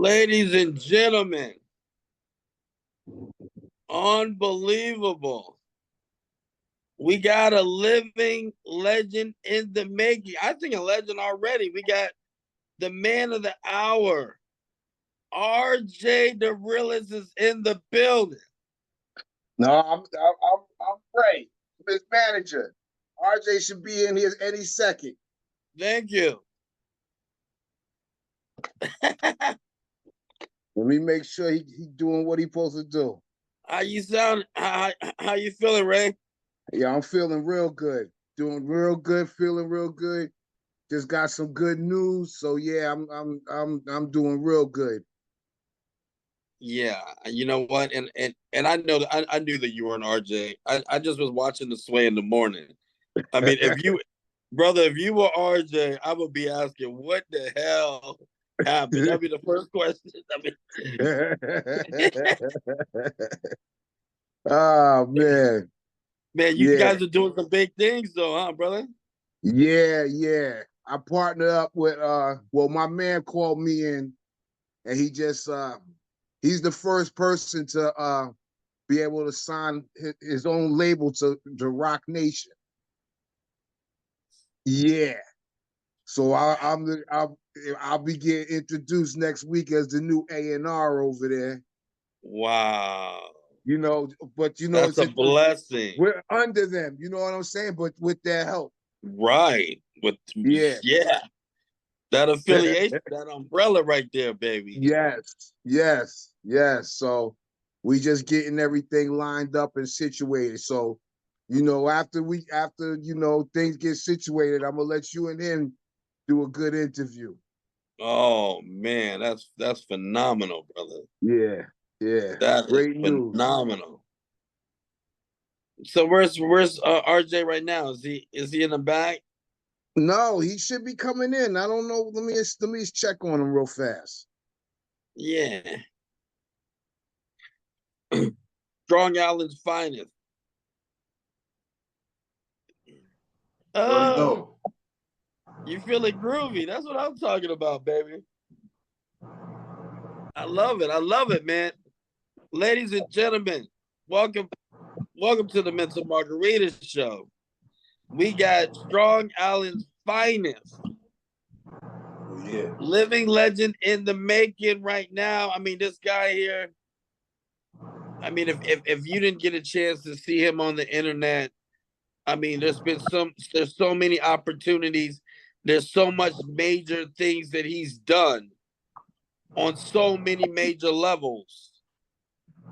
Ladies and gentlemen, unbelievable. We got a living legend in the making. I think a legend already. We got the man of the hour. RJ the Realist is in the building. No, I'm great. His manager. RJ should be in here any second. Thank you. Let me make sure he doing what he supposed to do. How you sound? How you feeling, Ray? Yeah, I'm feeling real good. Doing real good, feeling real good. Just got some good news. So yeah, I'm doing real good. Yeah, you know what? And I know that I knew that you were an RJ. I just was watching the Sway in the morning. I mean, if you brother, if you were RJ, I would be asking what the hell happened. That'd be the first question. Oh man. Man, you guys are doing some big things though, huh, brother? Yeah. I partnered up with well, my man called me in and he just he's the first person to be able to sign his own label to Rock Nation. Yeah. So I'll be getting introduced next week as the new A&R over there. Wow. You know, but you know, that's a blessing. We're under them, you know what I'm saying? But with their help. Right. Yeah. That affiliation, that umbrella right there, baby. Yes. So we just getting everything lined up and situated. So, you know, after you know things get situated, I'm gonna let you and him do a good interview. Oh man, that's phenomenal, brother. Yeah. That Great is news. phenomenal. So where's RJ right now? Is he in the back? No, he should be coming in. I don't know. Let me check on him real fast. Yeah. Strong Island's finest. Oh, you feeling groovy? That's what I'm talking about, baby. I love it, man. Ladies and gentlemen, welcome to the Mental Margarita Show. We got Strong Island's finest. Yeah. Living legend in the making right now. I mean, this guy here. I mean, if you didn't get a chance to see him on the internet, I mean, there's so many opportunities. There's so much major things that he's done on so many major levels.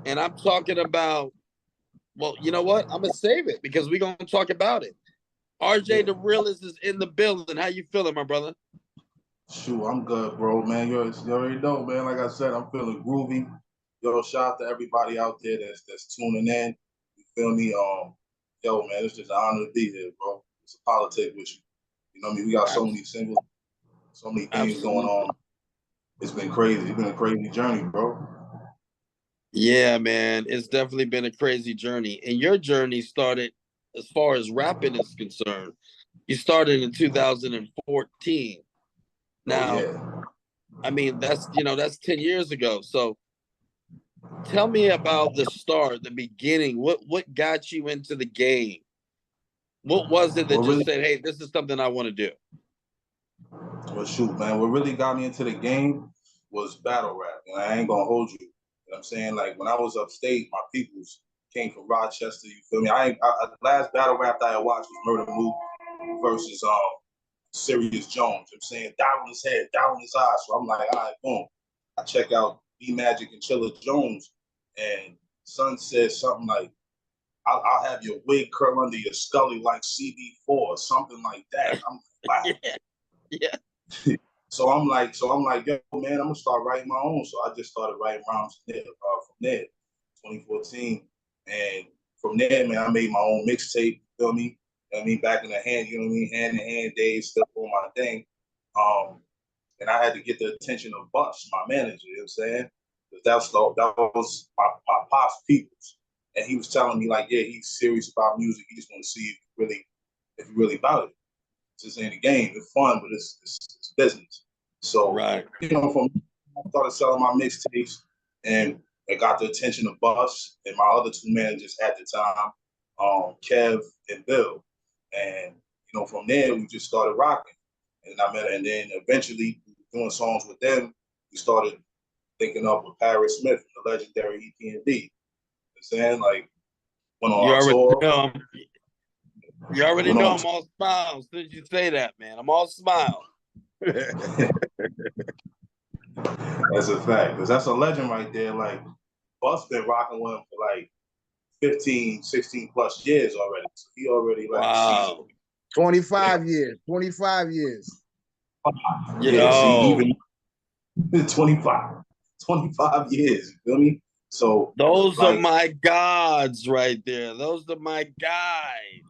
And I'm talking about, well, you know what? I'm gonna save it because we're gonna talk about it. RJ the Realist is in the building. How you feeling, my brother? Shoot, I'm good, bro, man. You already know, man. Like I said, I'm feeling groovy. Yo, shout out to everybody out there that's tuning in. You feel me? Yo, man, it's just an honor to be here, bro. It's a politic with you. You know what I mean? We got so many singles, so many things going on. It's been crazy. It's been a crazy journey, bro. Yeah, man. It's definitely been a crazy journey. And your journey started, as far as rapping is concerned, you started in 2014. Now, yeah. I mean, that's 10 years ago. So tell me about the start, the beginning. What got you into the game? What was it that Well, just really, said, hey, this is something I want to do? well, shoot, man. What really got me into the game was battle rap. And I ain't gonna hold you. You know what I'm saying? Like when I was upstate, my peoples came from Rochester. You feel me? The last battle rap that I watched was Murder Mook versus Sirius Jones. You know what I'm saying? Down his head, down his eyes. So I'm like, all right, boom. I check out B Magic and Chilla Jones, and son says something like, I'll have your wig curl under your scully like CB4 or something like that. I'm like, wow. Yeah. So I'm like, yo, man, I'm gonna start writing my own. So I just started writing rhymes from there, 2014. And from there, man, I made my own mixtape, you feel me? You know what I mean? Back in the hand, you know what I mean? Hand in hand days, still doing my thing. And I had to get the attention of Bush, my manager, you know what I'm saying? Because that was my pop's peoples. And he was telling me, like, yeah, he's serious about music. He just want to see if you really about it. This ain't a game. It's fun, but it's business. So, right. you know, I started selling my mixtapes, and it got the attention of Bus and my other two managers at the time, Kev and Bill. And from there we just started rocking. And and then eventually doing songs with them, we started thinking up with Paris Smith, the legendary EP&D. You know what I'm saying? Like, went on our tour. You already know I'm all smiles since you say that, man. I'm all smiles. That's a fact, because that's a legend right there. Like, Bus been rocking with him for like 15, 16 plus years already. So he already like wow. 25 years. 25 years. Yeah, see, even 25 years, you feel me? So those are my gods right there. Those are my guys.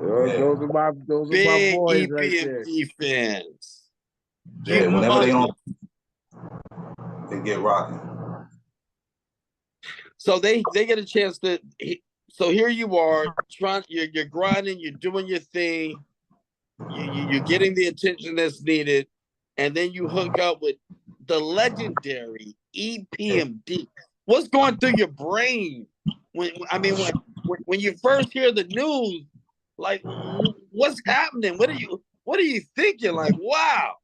Those are my boys right there. fans. Yeah, whenever they on, they get rocking. So they get a chance to. So here you are, you're grinding, you're doing your thing, you're getting the attention that's needed, and then you hook up with the legendary EPMD. What's going through your brain when you first hear the news? Like, what's happening? What are you thinking? Like, wow.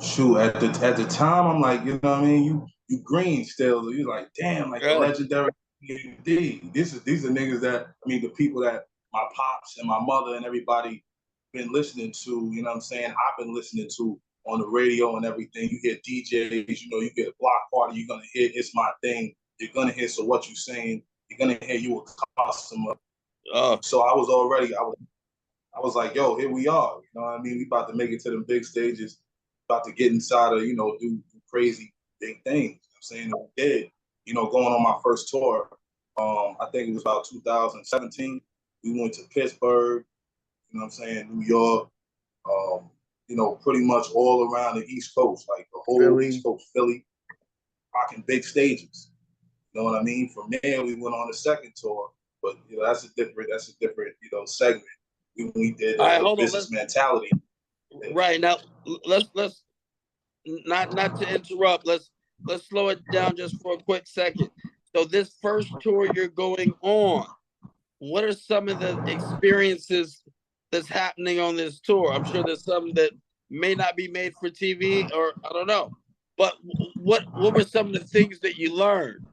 Shoot, at the time, I'm like, you know what I mean? You green still. You're like, damn, like the legendary EPMD. These are niggas that, the people that my pops and my mother and everybody been listening to, you know what I'm saying? I've been listening to on the radio and everything. You hear DJs, you get a block party, you're gonna hear It's My Thing, you're gonna hear So What You Saying, you're gonna hear You a Customer. So I was like, yo, here we are. You know what I mean? We about to make it to them big stages, about to get inside of, do crazy big things. You know what I'm saying? And we did. Going on my first tour, I think it was about 2017. We went to Pittsburgh, you know what I'm saying, New York, pretty much all around the East Coast, like the whole East Coast, Philly, rocking big stages. You know what I mean? From there, we went on a second tour, but that's a different, segment. We did business mentality. Right now, let's not to interrupt. Let's slow it down just for a quick second. So this first tour you're going on, what are some of the experiences that's happening on this tour? I'm sure there's some that may not be made for TV, or I don't know. But what were some of the things that you learned?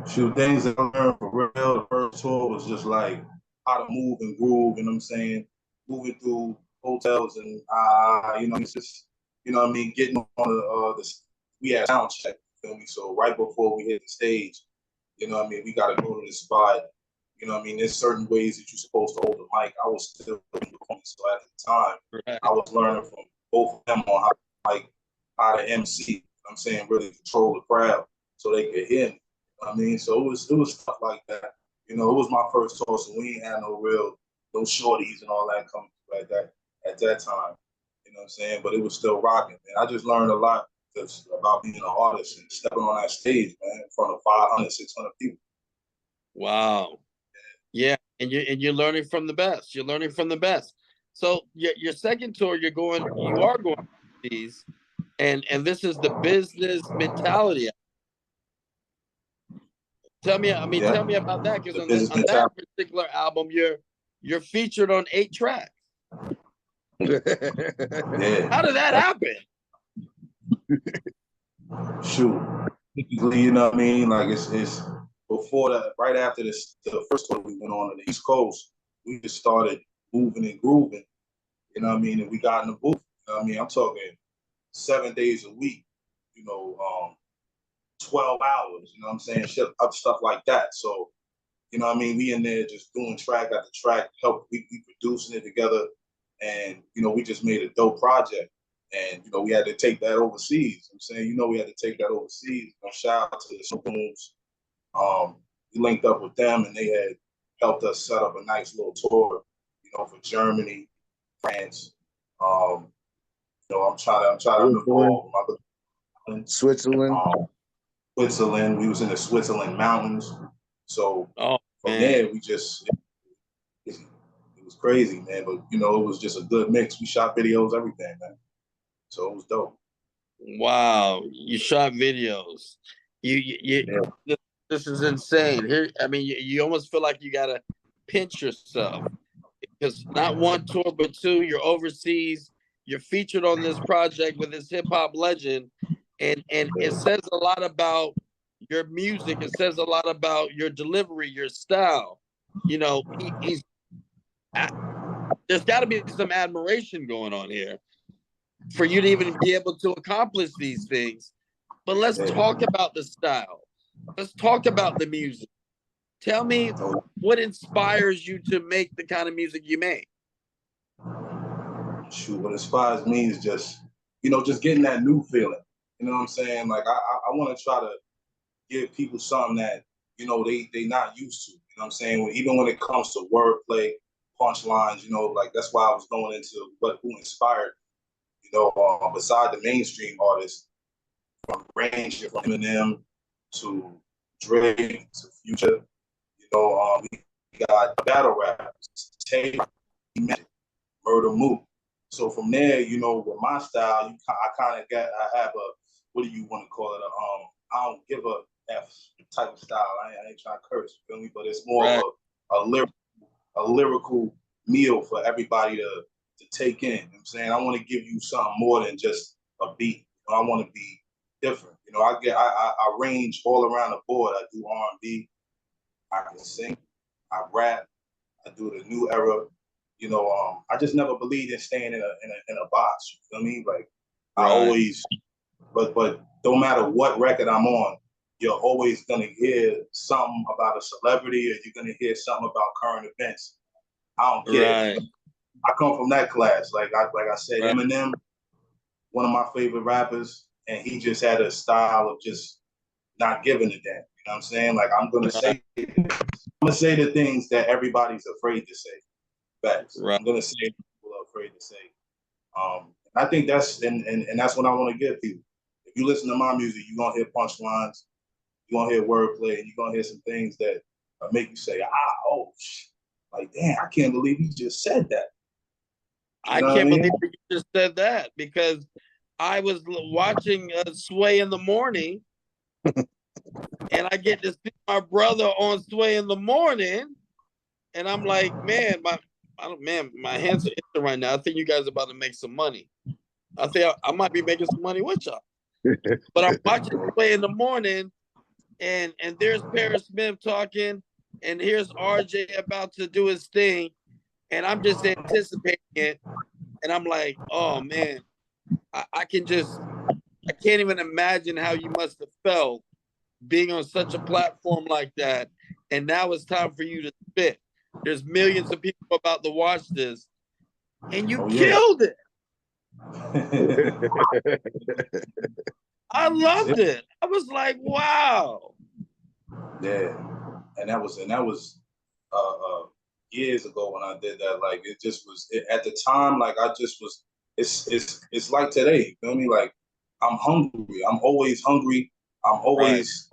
Shoot, things that I learned for real. The first tour was just like how to move and groove, you know what I'm saying? Moving through hotels and it's just, getting on we had sound check, you feel me? So right before we hit the stage, we gotta go to the spot. There's certain ways that you're supposed to hold the mic. I was still learning, so at the time, I was learning from both of them on how to MC. You know what I'm saying, really control the crowd so they could hear me. So it was stuff like that. It was my first tour, so we ain't had no shorties and all that coming like that at that time. You know what I'm saying? But it was still rocking, man. I just learned a lot just about being an artist and stepping on that stage, man, in front of 500, 600 people. Wow. Yeah, and you're learning from the best. You're learning from the best. So your second tour, you are going these, and this is the business mentality. Tell me about that, because on that particular album, you're featured on 8 tracks. Yeah. How did that happen? Shoot, you know what I mean? Like it's before that, right after the first tour we went on the East Coast, we just started moving and grooving. You know what I mean? And we got in the booth. You know what I mean? I'm talking 7 days a week. 12 hours. You know what I'm saying? Stuff like that. So, you know what I mean? We in there just doing track after track, we producing it together, and we just made a dope project. And we had to take that overseas. I'm saying, we had to take that overseas. Shout out to the Spoons. We linked up with them, and they had helped us set up a nice little tour, for Germany, France. I'm trying to recall Switzerland. Switzerland. We was in the Switzerland mountains. So from there, we just it was crazy, man. But it was just a good mix. We shot videos, everything, man. So it was dope. Wow, you shot videos. This is insane. Here, I mean, you almost feel like you gotta pinch yourself because not one tour but two. You're overseas. You're featured on this project with this hip hop legend, and it says a lot about your music. It says a lot about your delivery, your style. You know, he's there's got to be some admiration going on here for you to even be able to accomplish these things. But let's talk about the style. Let's talk about the music. Tell me what inspires you to make the kind of music you make. Shoot, what inspires me is just, just getting that new feeling. You know what I'm saying? Like I want to try to give people something that, they not used to. You know what I'm saying? Even when it comes to wordplay, punchlines, like that's why I was going into who inspired, beside the mainstream artists, from range from Eminem to Drake to Future. We got battle rappers, Tay, Murder Mook. So from there, with my style, I have a, what do you want to call it? I don't give a F type of style. I ain't trying to curse, you feel me? But it's more of a lyrical meal for everybody to take in. You know what I'm saying? I want to give you something more than just a beat. I want to be different. I range all around the board. I do R&B, I can sing, I rap, I do the new era. I just never believed in staying in a box. You feel me? Like I always, but no matter what record I'm on, you're always gonna hear something about a celebrity, or you're gonna hear something about current events. I don't care. I come from that class. Like I said, Eminem, one of my favorite rappers, and he just had a style of just not giving a damn. You know what I'm saying? Like I'm gonna say the things that everybody's afraid to say. Facts. I'm gonna say what people are afraid to say. I think that's and that's what I want to give people. If you listen to my music, you're gonna hear punchlines, you're gonna hear wordplay, and you're gonna hear some things that make you say, like damn, I can't believe he just said that. I can't believe you just said that, because I was watching Sway in the Morning, and I get to see my brother on Sway in the Morning, and I'm like, man, my hands are itching right now. I think you guys are about to make some money. I think I might be making some money with y'all. But I'm watching Sway in the Morning, and there's Paris Smith talking, and here's RJ about to do his thing, and I'm just anticipating it, and I'm like, oh man, I can't even imagine how you must have felt being on such a platform like that, and now it's time for you to spit. There's millions of people about to watch this, and you killed it. I loved it. I was like, wow. Yeah, and that was years ago when I did that. Like it just was at the time. Like I just was. It's like today. You feel me? Like I'm hungry. I'm always hungry. I'm always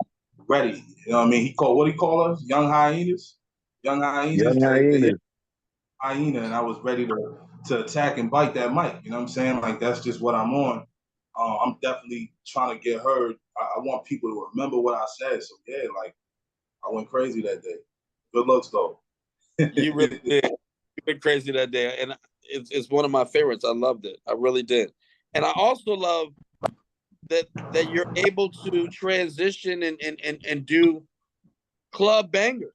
ready. You know what I mean? What he call us? Young hyenas. Young hyenas. Young hyenas. Hyena, and I was ready to attack and bite that mic. You know what I'm saying? Like that's just what I'm on. I'm definitely trying to get heard. I want people to remember what I said. So yeah, like I went crazy that day. Good looks though. You really did. You went crazy that day, and it's one of my favorites. I loved it. I really did, and I also love that you're able to transition and do club bangers.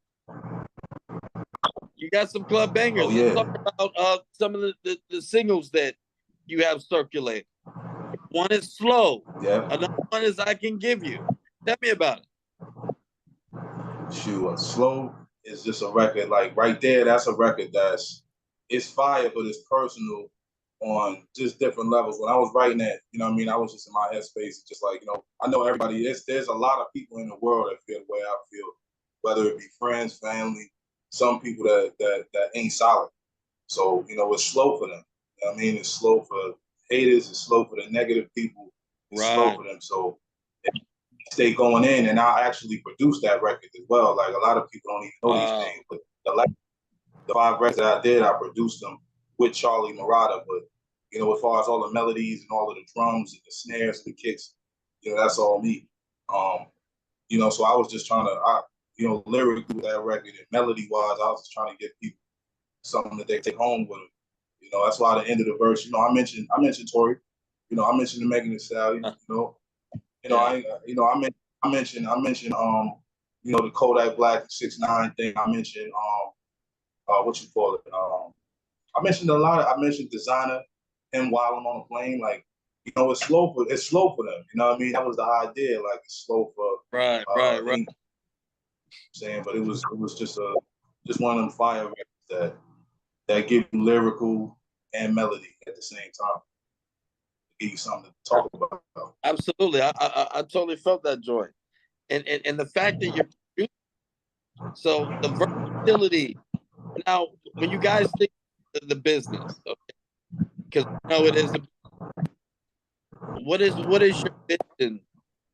You got some club bangers. Let's talk about some of the singles that you have circulated. One is Slow. Another one is I Can Give You. Tell me about it. Shoot, Slow is just a record. Like right there, that's a record it's fire, but it's personal on just different levels. When I was writing that, I was just in my headspace, just like, I know everybody there's a lot of people in the world that feel the way I feel, whether it be friends, family, some people that ain't solid. So, it's slow for them. You know what I mean? It's slow for haters, it's slow for the negative people, it's slow for them. So stay going in, and I actually produced that record as well. Like a lot of people don't even know these things, but the 5 records that I did, I produced them with Charlie Murata. But You know, as far as all the melodies and all of the drums and the snares and the kicks, you know, that's all me. You know, so I was just trying to, you know, lyrically with that record and melody wise, I was just trying to give people something that they take home with them. You know, that's why the end of the verse, you know, I mentioned Tory, you know, I mentioned the Megan Thee Stallion, I mentioned, you know, the Kodak Black 6ix9ine thing. I mentioned, what you call it? I mentioned Designer, him while I'm on a plane, like, you know, it's slow for them. You know what I mean? That was the idea, like it's slow for right. saying, but it was just one of them fire records that give you lyrical and melody at the same time. Give you something to talk about. Absolutely. I totally felt that joy. And the fact that you're so the versatility. Now, when you guys think of the business, okay, because you know it is what is your vision?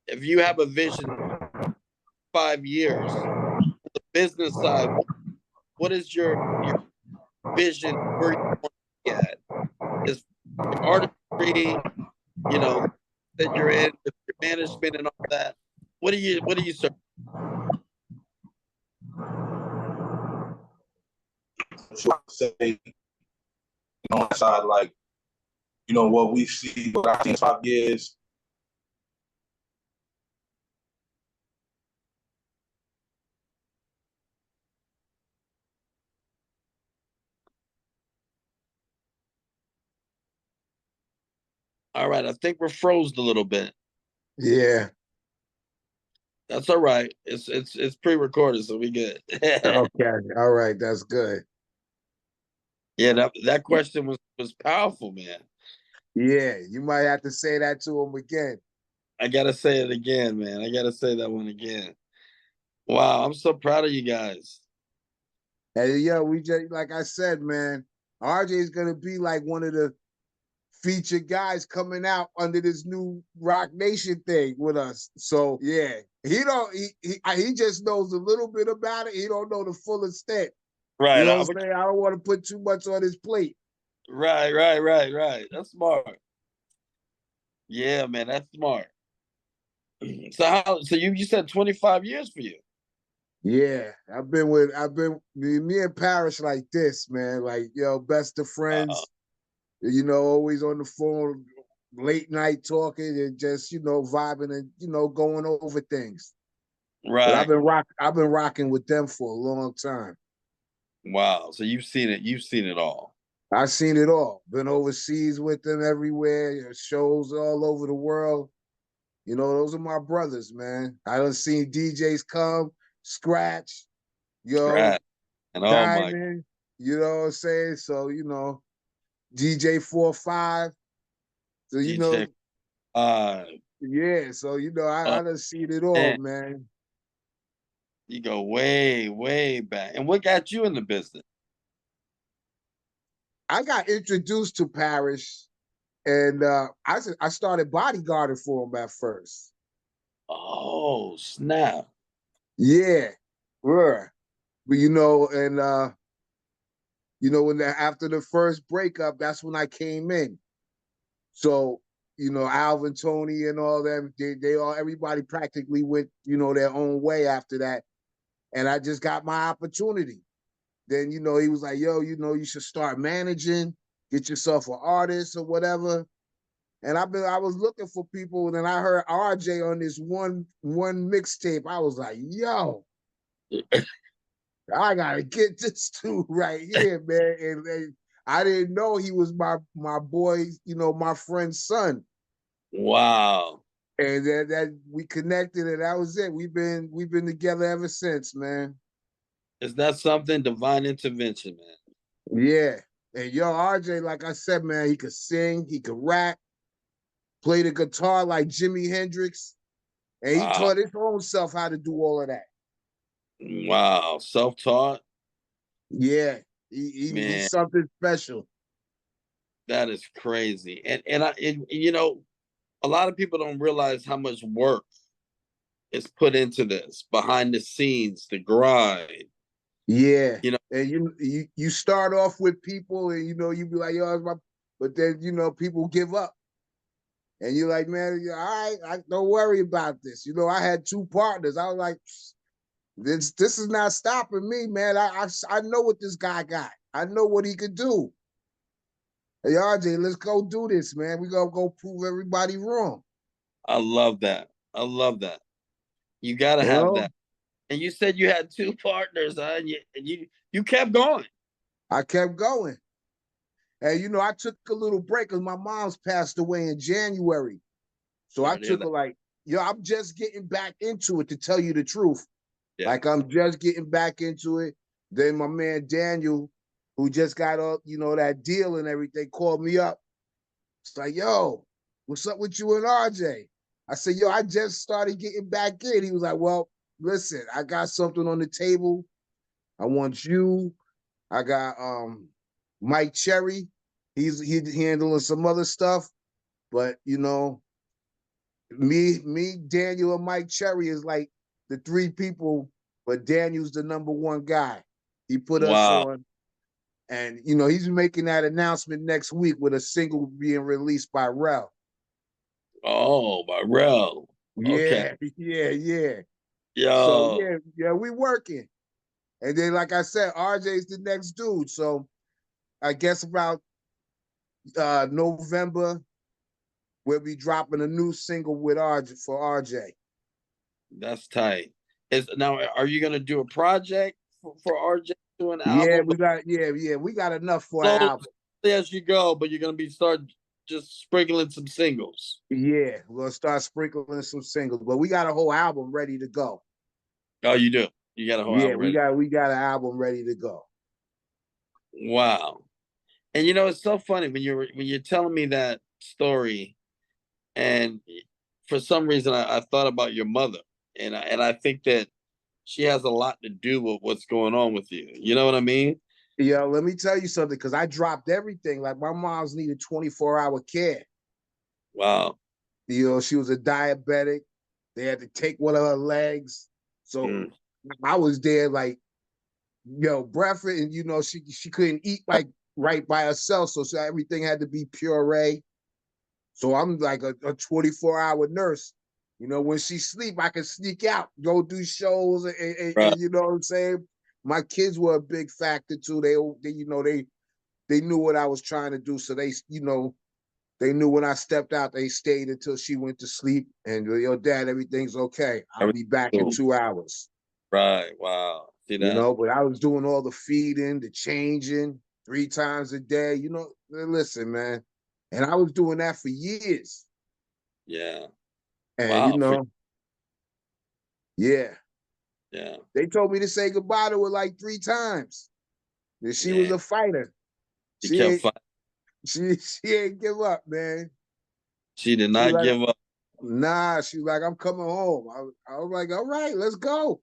If you have a vision 5 years, the business side, what is your vision where you want to be at? Is your artistry, you know, that you're in, with your management and all that. What do you serve? Say, you know, side, like, you know, what we see, what I've seen in 5 years. All right, I think we're froze a little bit. Yeah. That's all right. It's pre-recorded, so we good. Okay. All right. That's good. Yeah, that question was powerful, man. Yeah. You might have to say that to him again. I gotta say it again, man. I gotta say that one again. Wow, I'm so proud of you guys. And yeah, we just, like I said, man, RJ is gonna be like one of the featured guys coming out under this new Rock Nation thing with us. So yeah, he just knows a little bit about it. He don't know the full extent. Right. You know what I'm saying? I don't want to put too much on his plate. Right. That's smart. Yeah, man, that's smart. So you said 25 years for you. Yeah, me and Parrish like this, man. Like, yo, best of friends, you know, always on the phone, late night talking and just, you know, vibing and, you know, going over things. But Right. I've been rocking with them for a long time. Wow. So you've seen it all. I've seen it all. Been overseas with them everywhere, you know, shows all over the world. You know, those are my brothers, man. I done seen DJs come, scratch, yo, Right. And oh my Diamond, you know what I'm saying? So, you know, DJ 4-5. So, you know, DJ. yeah. So, you know, I done seen it all, man. You go way back. And what got you in the business? I got introduced to Parrish and I started bodyguarding for him at first. Oh, snap. Yeah. Yeah. But you know, and you know, after the first breakup, that's when I came in. So, you know, Alvin, Tony, and all them, everybody practically went, you know, their own way after that. And I just got my opportunity. Then, you know, he was like, yo, you know, you should start managing, get yourself an artist or whatever. And I was looking for people, and then I heard RJ on this one mixtape. I was like, yo, I gotta get this dude right here, man. And I didn't know he was my boy, you know, my friend's son. Wow. And that we connected, and that was it. We've been together ever since, man. Is that something? Divine intervention, man. Yeah. And yo, RJ, like I said, man, he could sing, he could rap, play the guitar like Jimi Hendrix, and he taught his own self how to do all of that. Wow. Self-taught? Yeah. He's something special. That is crazy. And you know, a lot of people don't realize how much work is put into this behind the scenes, the grind. Yeah. You know, and you start off with people and, you know, you be like, yo, but then you know people give up, and you're like, man, all right, don't worry about this. You know, I had 2 partners. I was like, this is not stopping me, man. I know what this guy got. I know what he could do. Hey, RJ, let's go do this, man. We gonna go prove everybody wrong. I love that. I love that. You got to You have know, that. And you said you had 2 partners, huh? And you kept going. I kept going. And you know, I took a little break because my mom's passed away in January. So I Sorry to hear took that. like, yo, I'm just getting back into it to tell you the truth. Yeah. Like I'm just getting back into it. Then my man Daniel, who just got up, you know, that deal and everything, called me up. It's like, yo, what's up with you and RJ? I said, yo, I just started getting back in. He was like, well, listen, I got something on the table. I want you. I got Mike Cherry. He's handling some other stuff, but you know, me, Daniel, and Mike Cherry is like the 3 people, but Daniel's the #1 guy. He put us Wow. on, and you know, he's making that announcement next week with a single being released by Rel. Oh, by Rel. Okay. Yeah, yeah. So Yo. yeah, we working. And then, like I said, RJ's the next dude. So I guess about November, we'll be dropping a new single with RJ for RJ. That's tight. Now, are you gonna do a project for RJ, do an Yeah, album? we got enough for an Slowly album. as you go, but you're gonna be start just sprinkling some singles. Yeah, we're gonna start sprinkling some singles, but we got a whole album ready to go. Oh, you do. You got a whole Yeah, album ready. we got an album ready to go. Wow. And you know, it's so funny when you're telling me that story, and for some reason I thought about your mother, and I think that she has a lot to do with what's going on with you. You know what I mean? Yo, let me tell you something, because I dropped everything. Like my mom's needed 24-hour care. Wow. You know, she was a diabetic. They had to take one of her legs. So Mm, I was there like, yo, breakfast, and you know, she couldn't eat like right by herself. So everything had to be puree. So I'm like a 24-hour nurse. You know, when she sleep, I can sneak out, go do shows, right. and you know what I'm saying? My kids were a big factor too. They you know, they knew what I was trying to do. So they, you know, they knew when I stepped out, they stayed until she went to sleep. And yo, dad, everything's okay. I'll be back in Cool. 2 hours. Right. Wow. See You that? know, but I was doing all the feeding, the changing 3 times a day. You know, listen, man. And I was doing that for years. Yeah. And you Wow. know, yeah. Yeah. They told me to say goodbye to her like 3 times. And she was Yeah. a fighter. She She kept ain't fighting. she ain't give up, man. She did She was not like, give up. nah, she was like, I'm coming home. I was like, all right, let's go.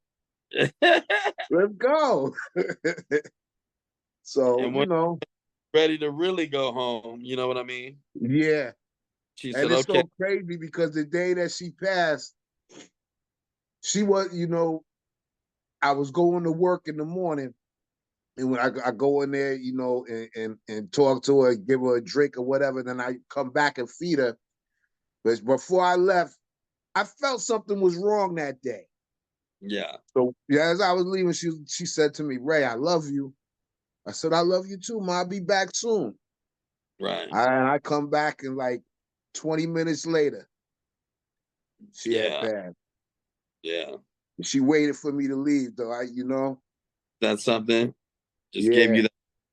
Let's go. So, And you when know, ready to really go home, you know what I mean? yeah. She And said, it's "Okay." so crazy because the day that she passed, she was, you know, I was going to work in the morning. And when I go in there, you know, and talk to her, give her a drink or whatever, then I come back and feed her. But before I left, I felt something was wrong that day. Yeah. So yeah, as I was leaving, she said to me, Ray, I love you. I said, I love you too, Ma. I'll be back soon. Right. I come back and like 20 minutes later, she had Yeah. passed. Yeah. She waited for me to leave, though. You know, That's something. Just yeah,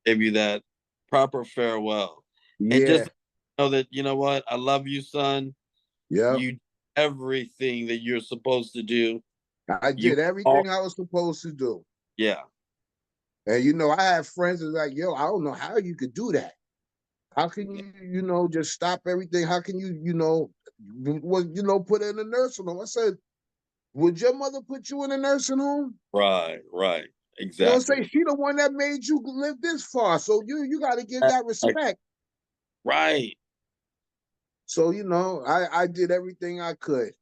gave you that proper farewell. And yeah, just know that, you know what? I love you, son. yeah. You did everything that you're supposed to do. I You did all everything I was supposed to do. yeah. And you know, I have friends that are like, yo, I don't know how you could do that. How can Yeah. you, you know, just stop everything? How can you, you know, put her in a nursing home? I said, would your mother put you in a nursing home? Right, right. You know what I'm saying? Exactly. She the one that made you live this far. So you got to give that Like, respect. right. So, you know, I did everything I could.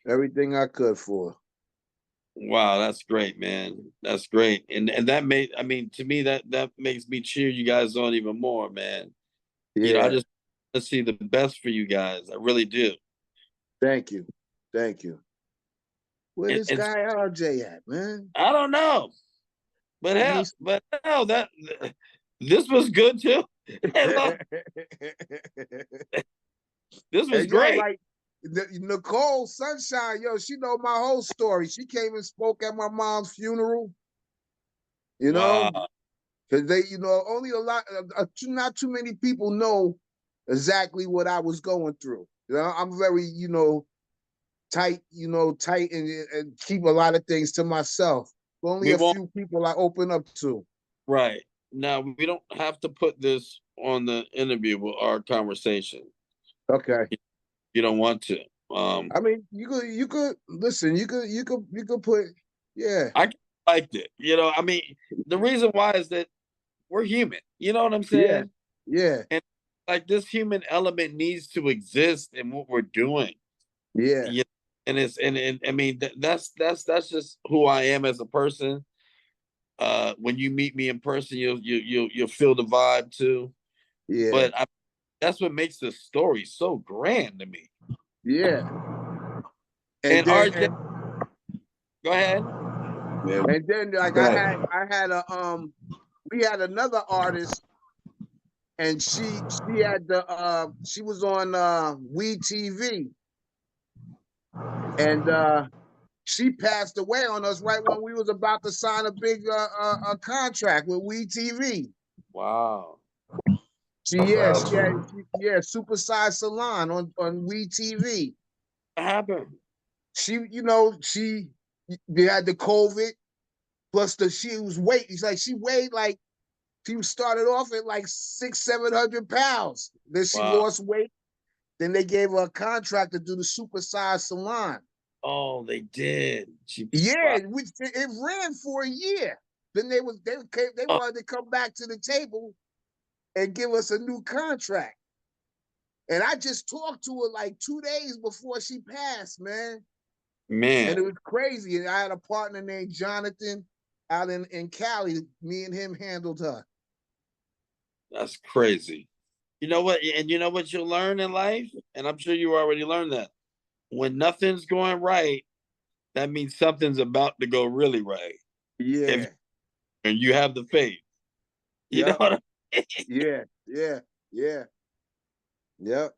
Everything I could for her. Wow, that's great, man. That's great. And that made I mean, to me that makes me cheer you guys on even more, man. I Yeah. just want to see the best for you guys. I really do. Thank you. Thank you. Where this And guy RJ at, man? I don't know, but Let me hell, that this was good too. And look, this was And yo, great. like Nicole Sunshine, yo, she know my whole story. She came and spoke at my mom's funeral, you know, Wow. because they, only a lot, not too many people know exactly what I was going through. I'm very, tight, tight and keep a lot of things to myself. Only We a won't. few people I open up to. Right. Now we don't have to put this on the interview with our conversation. Okay. You don't want to. I mean, you could listen. You could put, yeah, I liked it. I mean, the reason why is that we're human. You know what I'm yeah, saying? yeah, And like this human element needs to exist in what we're doing. yeah, Yeah. And I mean that's just who I am as a person. When you meet me in person, you'll feel the vibe too. yeah, But that's what makes the story so grand to me. yeah. And And then RJ, go ahead. Yeah. like Right. I had we had another artist, and she had she was on We TV, and she passed away on us right when we was about to sign a big contract with We TV. Wow. She had Supersize Salon on We TV. What happened? She they had the COVID plus she was weight. It's like she weighed like she started off at like 600-700 pounds. Then she Wow. lost weight. Then they gave her a contract to do the Supersize Salon. Oh, they did. Yeah, Wow. which it ran for a year. Then they Oh, wanted to come back to the table and give us a new contract. And I just talked to her like 2 days before she passed, man. And it man, was crazy. And I had a partner named Jonathan out in Cali. Me and him handled her. that's crazy. You know what? And you know what you'll learn in life? And I'm sure you already learned that. When nothing's going right, that means something's about to go really right. If Yeah. and you have the faith. You know Yep. what I mean? Yeah. Yeah. Yeah. Yep.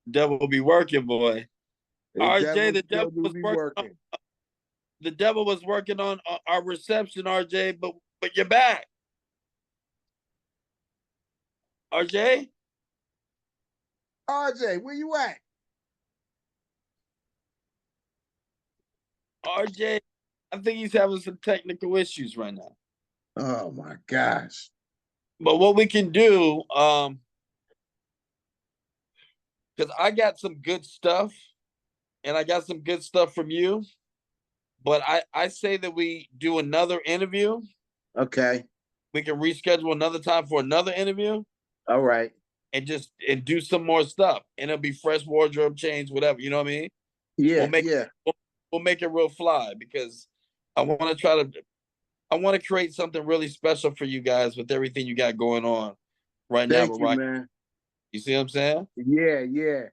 Devil will be working, boy. The RJ, devil still do be on working. the devil was working on our reception, RJ, but you're back. RJ? RJ, where you at? RJ, I think he's having some technical issues right now. Oh my gosh. But what we can do, because I got some good stuff and I got some good stuff from you. But I say that we do another interview. Okay. We can reschedule another time for another interview All right. and do some more stuff. And it'll be fresh wardrobe change, whatever. You know what I mean? We'll Yeah. make Yeah. we'll make it real fly because I want to try to I want to create something really special for you guys with everything you got going on right now. Thank With you, Rock, man. you see what I'm saying? Yeah. Yeah.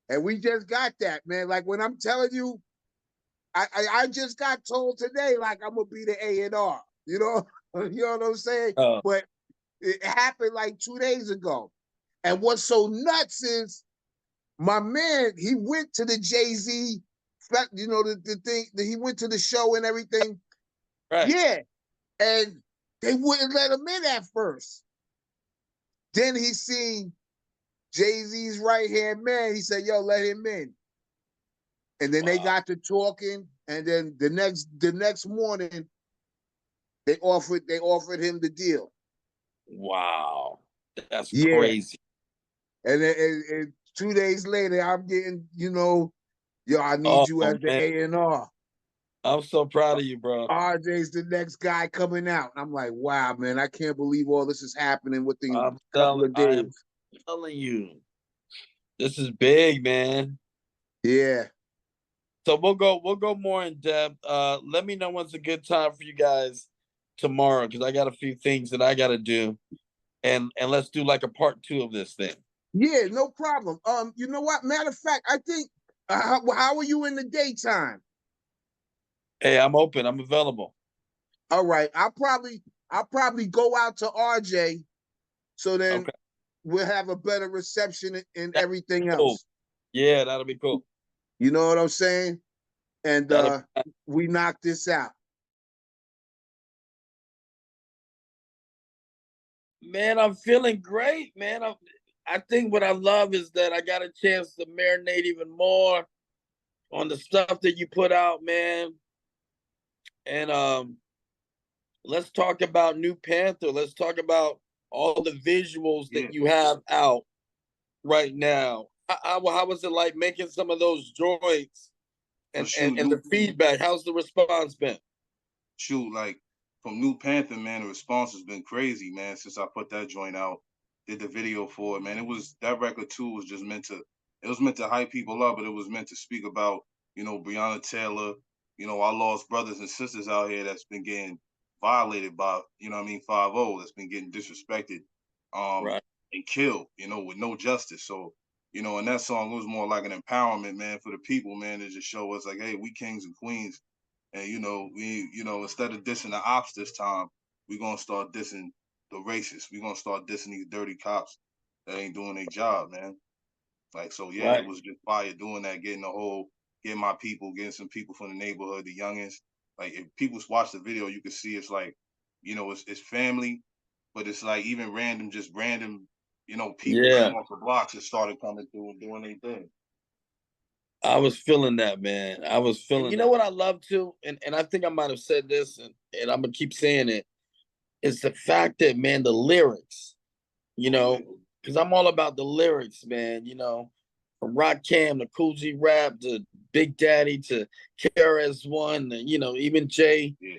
And we just got that, man. Like when I'm telling you, I just got told today, like I'm gonna be the A&R. You know, you know what I'm saying? Oh, But it happened like 2 days ago. And what's so nuts is my man, he went to the Jay-Z, the thing that he went to the show and everything. right. Yeah. And they wouldn't let him in at first. Then he seen Jay-Z's right-hand man. He said, yo, let him in. And then they Wow. got to talking. And then the next morning, they offered him the deal. Wow. That's Yeah. crazy. And then and 2 days later, I'm getting, yo, I Oh need you as the man. A&R. I'm so proud of you, bro. RJ's the next guy coming out. I'm like, wow, man, I can't believe all this is happening within a couple of I am days. telling you. This is big, man. Yeah. So we'll go more in depth. Let me know when's a good time for you guys tomorrow because I got a few things that I gotta do. and let's do like a part 2 of this thing. Yeah, no problem. You know what? Matter of fact, I think how are you in the daytime? Hey, I'm open. I'm available. All right. I'll probably go out to RJ so then Okay. we'll have a better reception and That's everything cool. else. Yeah, that'll be cool. You know what I'm saying? And That'll we knock this out. Man, I'm feeling great, man. I think what I love is that I got a chance to marinate even more on the stuff that you put out, man. And let's talk about New Panther. Let's talk about all the visuals Yeah. that you have out right now. How was it like making some of those joints Well, and the feedback? How's the response been? shoot, like from New Panther, man, the response has been crazy, man, since I put that joint out, did the video for it, man. It was that record too was just meant to it was meant to hype people up, but it was meant to speak about, Breonna Taylor, our lost brothers and sisters out here that's been getting violated by, 5-0, that's been getting disrespected, um, Right. and killed, with no justice. So, in that song, it was more like an empowerment, man, for the people, man, to just show us like, hey, we kings and queens. And instead of dissing the ops this time, we're gonna start dissing the racists. We're gonna start dissing these dirty cops that ain't doing their job, man. Like, so yeah, it Right. was just fire doing that, getting my people, getting some people from the neighborhood, the youngins. Like if people watch the video, you can see it's like, it's family, but it's like even random, people Yeah. from off the blocks that started coming through and doing their thing. I was feeling that, man. I was feeling. You know what I love too, and I think I might have said this, and I'm gonna keep saying it. Is the fact that, man, the lyrics. Because I'm all about the lyrics, man. From Rock Cam to Cool G Rap to Big Daddy to KRS-One, even Jay. Yeah,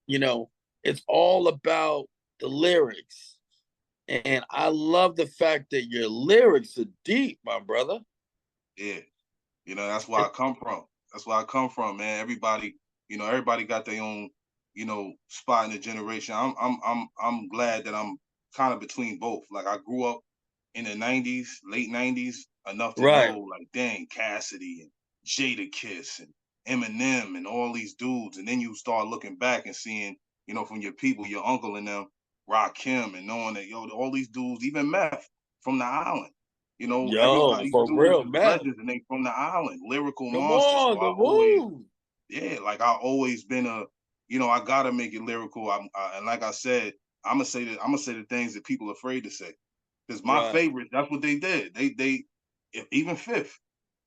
You know, it's all about the lyrics, and I love the fact that your lyrics are deep, my brother. yeah. That's where I come from. That's where I come from, man. Everybody got their own, spot in the generation. I'm glad that I'm kind of between both. Like I grew up in the '90s, late '90s, enough to Right. know, like, dang, Cassidy and Jada Kiss and Eminem and all these dudes, and then you start looking back and seeing, from your people, your uncle and them, Rakim, and knowing that all these dudes, even Meth from the island. Yo, Everybody for dudes real, is man. legends and they from the island, lyrical Come monsters. So on, I the always, woo. yeah, like I always been I gotta make it lyrical. And like I said, I'm gonna say the things that people are afraid to say. Because my Right. favorite, that's what they did. Even Fifth,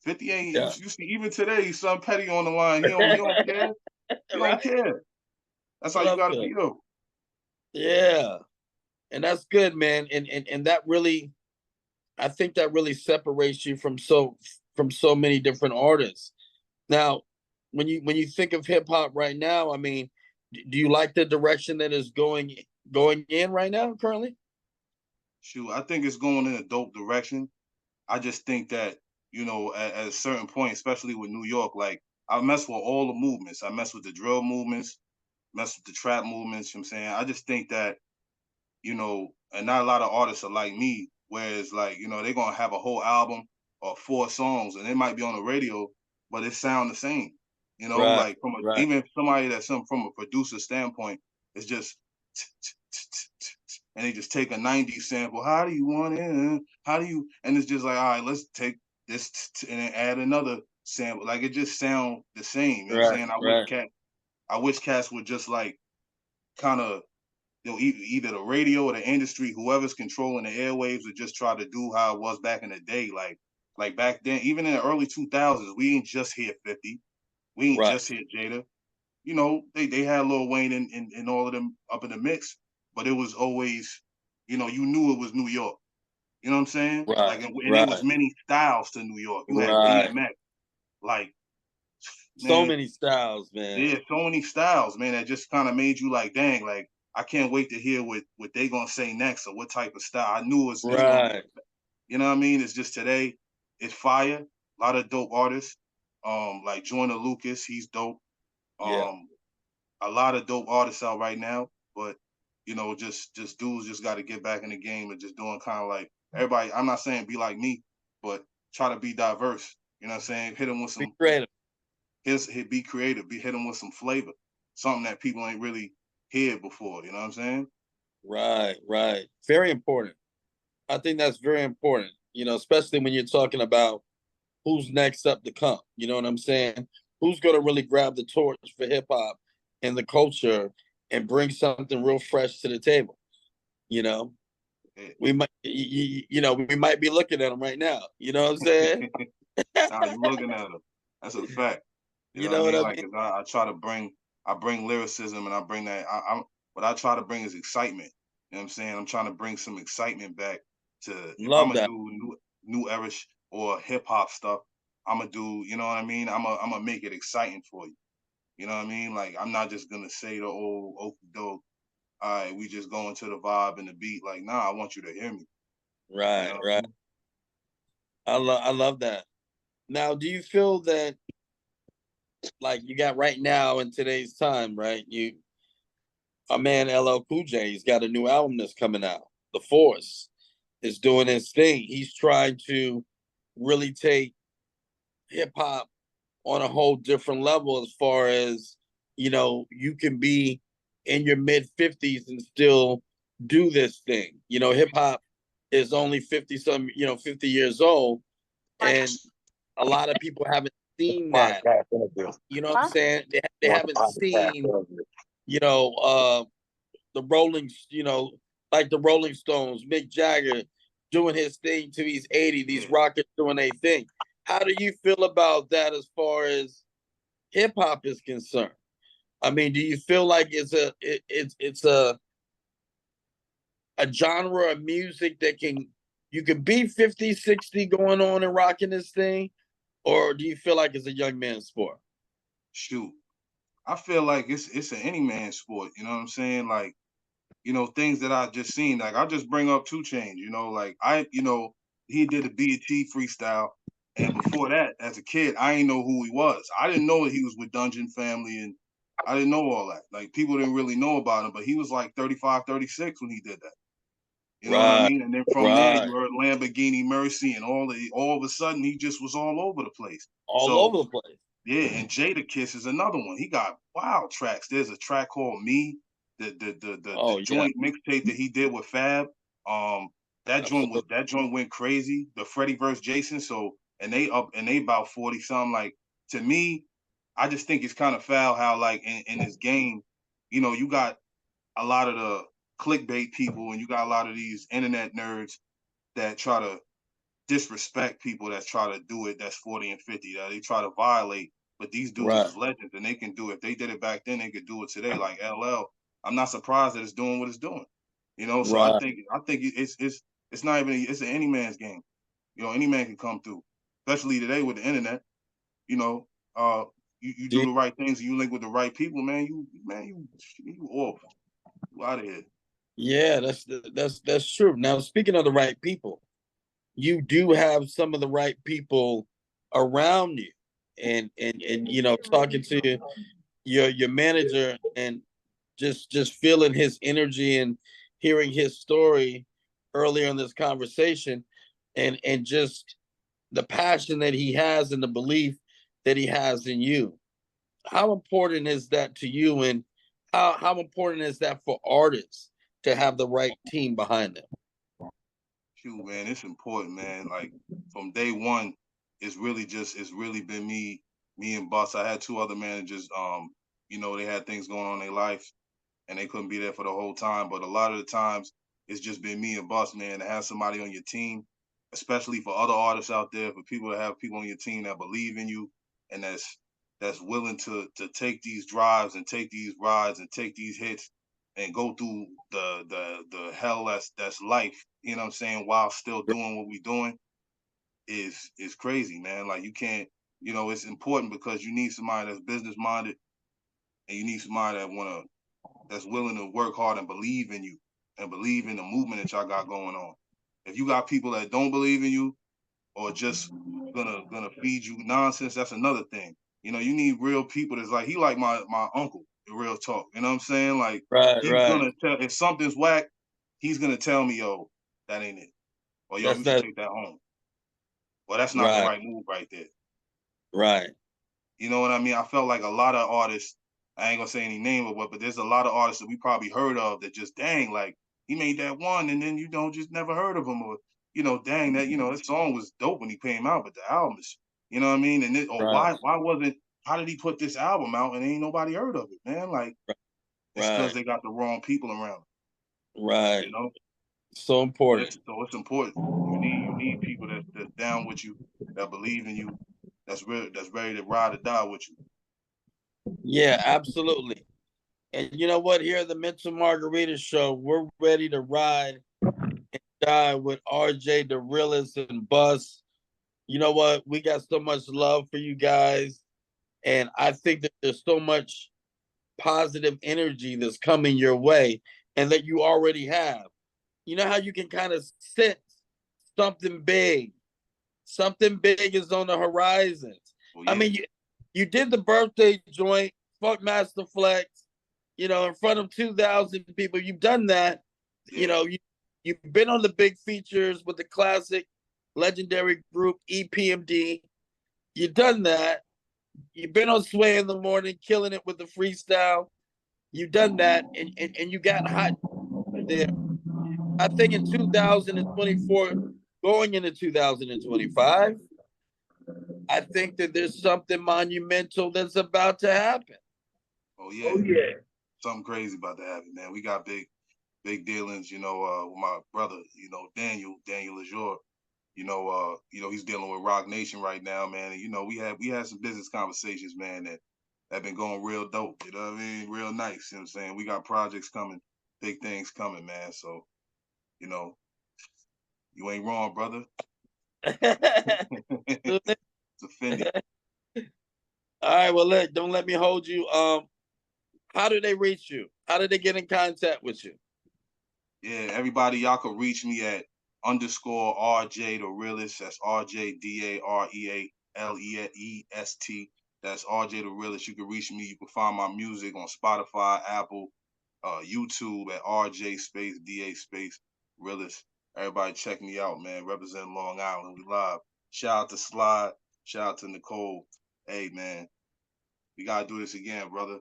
58. You Yeah. see, even today, Son Petty on the line. He don't care. He don't Right. care. That's how you Love gotta that. be though. Yeah. And that's good, man. And that really, I think that really separates you from so many different artists. Now, when you think of hip hop right now, I mean, do you like the direction that is going in right now currently? Shoot, I think it's going in a dope direction. I just think that, at a certain point, especially with New York, like I mess with all the movements. I mess with the drill movements, mess with the trap movements. You know what I'm saying? I just think that, and not a lot of artists are like me, whereas like, they're gonna have a whole album or 4 songs and it might be on the radio, but it sound the same. Right, Like right, even somebody that's from a producer standpoint, it's just and they just take a 90s sample. How do you want it? How do you? And it's just like, all right, let's take this and then add another sample. Like it just sound the same. You know what I'm right, saying? right, I wish cats would just like kind of, either the radio or the industry, whoever's controlling the airwaves, would just try to do how it was back in the day. Like back then, even in the early 2000s, we ain't just hear 50. We ain't right, just hear Jada. They had Lil Wayne and all of them up in the mix, but it was always, you knew it was New York. You know what I'm saying? right, Like, and there was right, many styles to New York. You had right. DMX, like, So man, many styles, man. there's so many styles, man, that just kind of made you like, dang, like, I can't wait to hear what they gonna say next or what type of style. I knew it's gonna be, Right. you know what I mean? It's just today, it's fire. A lot of dope artists, like Joyner Lucas, he's dope. Yeah. Um, a lot of dope artists out right now, but you know, just dudes just got to get back in the game and just doing kind of like everybody. I'm not saying be like me, but try to be diverse. You know what I'm saying? Hit them with Be some, creative. be creative, hit them with some flavor, something that people ain't really heard before. You know what I'm saying? Right. Very important. I think that's very important. You know, especially when you're talking about who's next up to come. You know what I'm saying? Who's going to really grab the torch for hip hop and the culture and bring something real fresh to the table? You know, Yeah. we might, you know, we might be looking at them right now. You know what I'm saying? Now you looking at them. That's a fact. You You know what I know what mean? I Like, mean? 'cause I try to bring, I bring lyricism and I bring that. What I try to bring is excitement. You know what I'm saying? I'm trying to bring some excitement back to if I'm Love gonna that. do new era or hip hop stuff. I'm gonna do, you know what I mean? I'm gonna make it exciting for you. You know what I mean? Like I'm not just gonna say the old okey doke. All right, we just going to the vibe and the beat. Like, nah, I want you to hear me. You know what I Right. mean? I love that. Now, do you feel that like you got right now in today's time, right? You our man LL Cool J, he's got a new album that's coming out. The Force is doing his thing. He's trying to really take hip hop on a whole different level as far as, you know, you can be in your mid 50s and still do this thing. You know, hip hop is only 50 some, you know, 50 years old, and a lot of people haven't seen that. You know what I'm saying? They haven't seen, you know, the Rolling, you know, like the Rolling Stones, Mick Jagger doing his thing to these 80, these Yeah. rockets doing their thing. How do you feel about that as far as hip hop is concerned? I mean, do you feel like it's a genre of music that can you can be 50, 60 going on and rocking this thing, or do you feel like it's a young man's sport? Shoot. I feel like it's an any man sport. You know what I'm saying? Like, you know, things that I just seen. Like I just bring up Two Chains. You know, like you know, he did a BET freestyle, and before that, as a kid, I didn't know who he was. I didn't know that he was with Dungeon Family, and I didn't know all that. Like people didn't really know about him, but he was like 35, 36 when he did that. You know what I Right, mean? And then from there, right. you heard Lamborghini Mercy, and all of a sudden, he just was all over the place. All So over the place. yeah, and Jada Kiss is another one. He got wild tracks. There's a track called Me, the Oh yeah, joint mixtape that he did with Fab. Um, absolutely. that joint went crazy. The Freddie versus Jason. So and they about 40 something. Like to me, I just think it's kind of foul how like in this game, you know, you got a lot of the clickbait people and you got a lot of these internet nerds that try to disrespect people that try to do it that's 40 and 50 that they try to violate, but these dudes Right, is legends and they can do it. If they did it back then they could do it today. Like LL, I'm not surprised that it's doing what it's doing, you know. So right. I think it's not even it's an any man's game. You know, any man can come through, especially today with the internet. You know, uh you Do do you- the right things and you link with the right people, man. You off, you out of here. yeah, that's true. Now, speaking of the right people, you do have some of the right people around you, and you know, talking to your manager and just feeling his energy and hearing his story earlier in this conversation, and just the passion that he has and the belief that he has in you. How important is that to you, and how important is that for artists to have the right team behind them? Shoot, man, it's important, man. Like from day one, it's really been me and Bus. I had two other managers. You know, they had things going on in their life and they couldn't be there for the whole time. But a lot of the times, it's just been me and Bus, man. To have somebody on your team, especially for other artists out there, for people to have people on your team that believe in you and that's willing to take these drives and take these rides and take these hits and go through the hell that's life, you know what I'm saying, while still doing what we doing is crazy, man. Like you can't, you know, it's important because you need somebody that's business minded and you need somebody that's willing to work hard and believe in you and believe in the movement that y'all got going on. If you got people that don't believe in you or just gonna feed you nonsense, that's another thing. You know, you need real people that's like he like my uncle. Real talk. You know what I'm saying? Like, Right, he's right. gonna tell, if something's whack, he's gonna tell me, yo, that ain't it. Or yo, That's you should not take that home. Well, that's not the right, right move right there. right, You know what I mean? I felt like a lot of artists, I ain't gonna say any name or what, but there's a lot of artists that we probably heard of that just, dang, like, he made that one and then you don't just never heard of him, or, dang, that, that song was dope when he came out, but the album is, you know what I mean? And it, or right, how did he put this album out and ain't nobody heard of it, man? Like, it's because right, they got the wrong people around, right. you know? So So important. it's important. You need people that's down with you, that believe in you, that's ready to ride or die with you. Yeah, absolutely. And you know what? Here at the Mental Margarita Show, we're ready to ride and die with RJ, the realist, and Bus. You know what? We got so much love for you guys. And I think that there's so much positive energy that's coming your way and that you already have. You know how you can kind of sense something big? Something big is on the horizon. Well, I yeah. mean, you did the birthday joint, fuck Master Flex, in front of 2,000 people. You've done that. Yeah. You've been on the big features with the classic legendary group EPMD. You've done that. You've been on Sway in the Morning, killing it with the freestyle. You've done that, and you got hot there. I think in 2024, going into 2025, I think that there's something monumental that's about to happen. Oh yeah. Oh yeah. Something crazy about to happen, man. We got big dealings, with my brother, Daniel Lejour. He's dealing with Rock Nation right now, man. And we had some business conversations, man, that have been going real dope. You know what I mean? Real nice. You know what I'm saying? We got projects coming, big things coming, man. So, you ain't wrong, brother. It's offended. All right, well, look, don't let me hold you. How do they reach you? How do they get in contact with you? Yeah, everybody, y'all can reach me at _RJ the realist. That's RJDAREALEEST. That's RJ the realist. You can reach me. You can find my music on Spotify, Apple, YouTube at RJ space DA space realist. Everybody check me out, man. Representing Long Island. We live. Shout out to Sly. Shout out to Nicole. Hey, man, we gotta do this again, brother.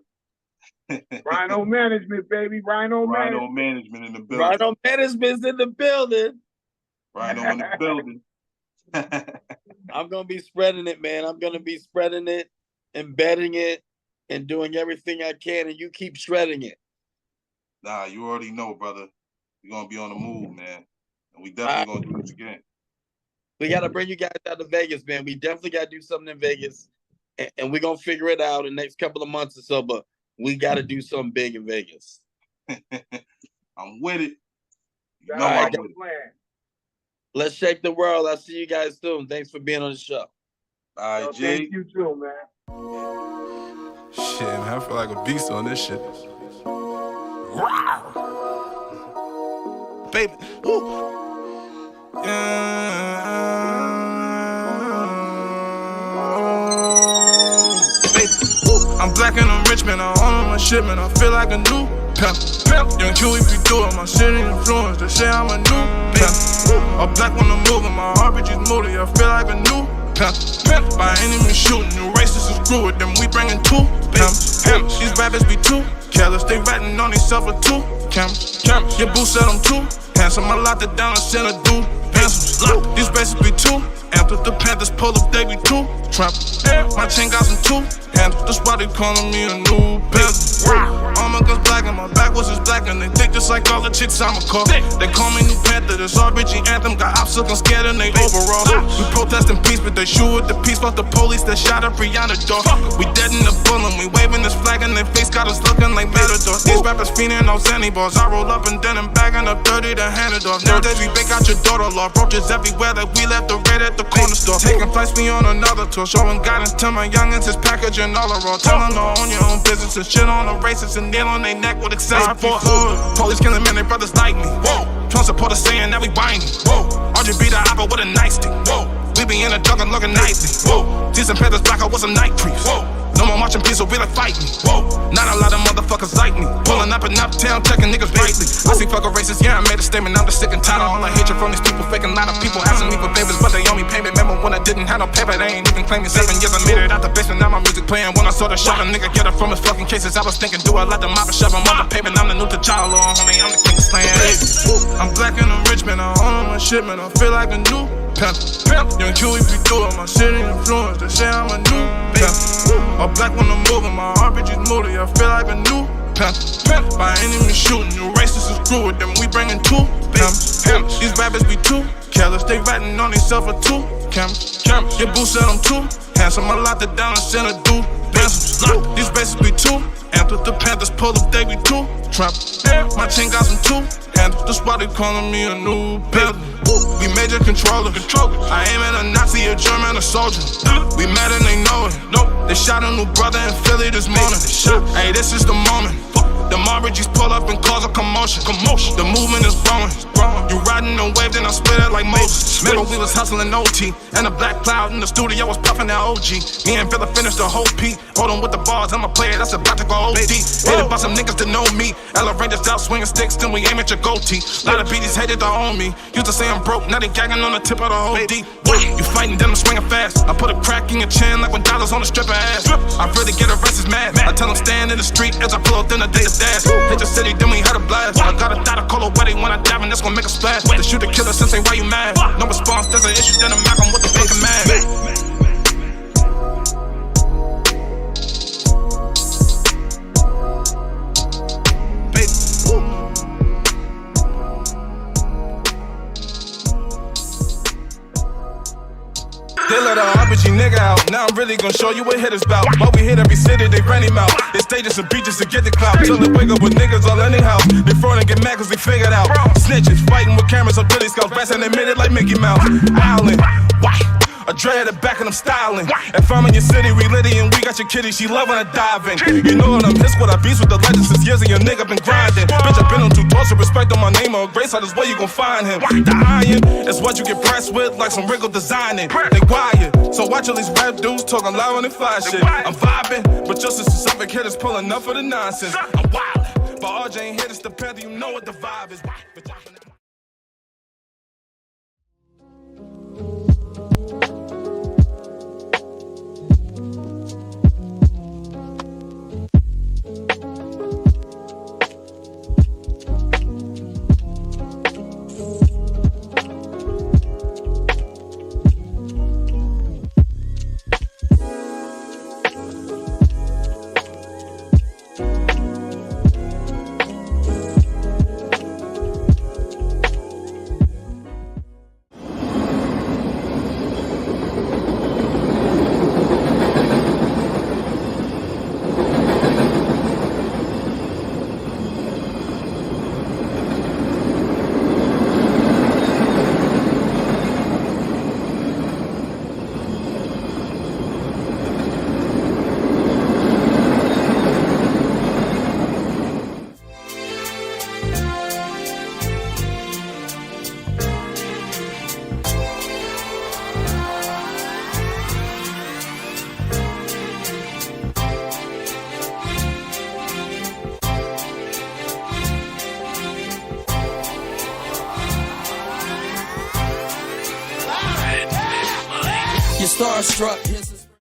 Rhino Management, baby. Rhino Management in the building. Rhino Management's in the building. Rhino in the building. I'm going to be spreading it, man. I'm going to be spreading it, embedding it, and doing everything I can, and you keep shredding it. Nah, you already know, brother. We're going to be on the move, man. And we definitely going to do this again. We got to bring you guys out to Vegas, man. We definitely got to do something in Vegas, and we're going to figure it out in the next couple of months or so, but we got to do something big in Vegas. I'm with it. You know I'm with it. Let's shake the world. I'll see you guys soon. Thanks for being on the show. All right, Jay. Thank you too, man. Shit, man, I feel like a beast on this shit. Wow. Baby. Woo. Baby. Woo. I'm black and I'm rich, man. I own my shit, man. I feel like a new pimp. Young Q, if you do it, my city influence. They say I'm a new pimp. I'm black when I'm moving, my heart is moody. I feel like a new pimp. By any means shooting, new races is screw it. Then we bringing two pimps. These rappers be too careless. They ratting on themselves with two cameras. Your boo said I'm too handsome. I locked it down and sent a dude pencils. These races be too amped. The Panthers pull up, they be too trap. My chain got some two handles. That's why they calling me a new pimp. All my guns black and my backwards is black, and they think just like all the chicks I'm a call. They call me New Panther, this RBG anthem. Got ops looking scared and they overall. We protesting peace, but they shoot with the peace. Fuck the police that shot up Rihanna door. We dead in the bullet, we waving this flag and their face got us looking like Matador. These rappers feeding on Sandy balls. I roll up and then I'm bagging up 30 to hand it off. Nowadays we bake out your daughter law. Roaches everywhere that we left the red at the corner store. Taking flights, we on another tour. Showing guidance to my youngins, his packaging all around. Tell them to own your own business and shit on the racists and nail on their neck with excessive force. Police killing men, they brothers like me. Whoa. Trump supporters saying that we whiny. Whoa. RGB the opera with a nice stick. Whoa. We be in the jungle looking nicely. Whoa. These and Panthers black, I was a night priest. Whoa. No one watching peace, so we like fight me. Whoa, not a lot of motherfuckers like me. Pulling up in uptown, checking niggas brightly. I see fucking racist, yeah, I made a statement. I'm just sick and tired of all the hatred from these people. Faking a lot of people asking me for favors, but they owe me payment. Remember when I didn't have no paper, they ain't even claiming 7 years. I made it out the basement, now my music playing. When I saw the shot, a nigga get it from his fucking cases. I was thinking, do I let the mob and shove him on the pavement? I'm the new T'Challa, homie, I'm the king slaying. I'm black and I'm rich, man, I own my shit, man. I feel like a new pimp. Young Q, if you do it, my city influence, they say I'm a new pimp. I'm black when I'm moving, my RPG's moody, I feel like a new pimp. By enemy shooting, you racists is cruel, then we bringing 2 pimps. These rappers be too careless, they ratting on themselves for 2 cameras. Your boo said I'm too handsome, I locked it down and sent a dude pencils. These bases be too amped with the Panthers pull up, they be too trap. My chain got some 2 handles, that's why they calling me a new peddler. We major controller. I aim at a Nazi, a German, a soldier. We mad and they know it. They shot a new brother in Philly this morning. Hey, this is the moment. The Margaritas pull up and cause a commotion. The movement is growing. You riding the wave, then I split it like Moses. Remember we was hustling OT, and a black cloud in the studio was puffing that OG. Me and Villa finished the whole P. Hold on with the bars, I'm a player that's about to go OD. Hated by some niggas that know me. Ella Rangers out swinging sticks, then we aim at your goatee. Lot of BDs hated to own me. Used to say I'm broke, now they gagging on the tip of the whole D. You fighting, then I'm swinging fast. I put a crack in your chin like when dollars on a stripper ass. I really get a racist mad. I tell them stand in the street as I pull up, then I take a dash. Hit the city, then we had a blast. I got a thought of color wedding when I dive, and that's gonna make a splash. The shooter killer since ain't why you mad. No response, there's an issue, then I'm knocking with the bacon man. They let a RPG nigga out, now I'm really gonna show you what hitters bout. While we hit every city, they run him out. They stages and beaches to get the clout. Till they wake up with niggas all in their house. They front and get mad cause they figured out. Snitches, fighting with cameras on Billy Scouts. Brass and they made it like Mickey Mouse. Island, why? I dread the back and I'm styling. If I'm in your city, we litty and we got your kitty. She love when I dive in. You know what I'm his what I beats with the legends since years and your nigga been grinding. Bitch, I been on 2 tours, so respect on my name or grace. How this way you gon' find him. The iron is what you get pressed with, like some wrinkle designing. They quiet, so watch all these rap dudes talking loud when they fly shit. I'm vibing, but just as specific hitters pulling up for the nonsense. I'm wild, but RJ ain't here, it's the Panther, you know what the vibe is. You're starstruck.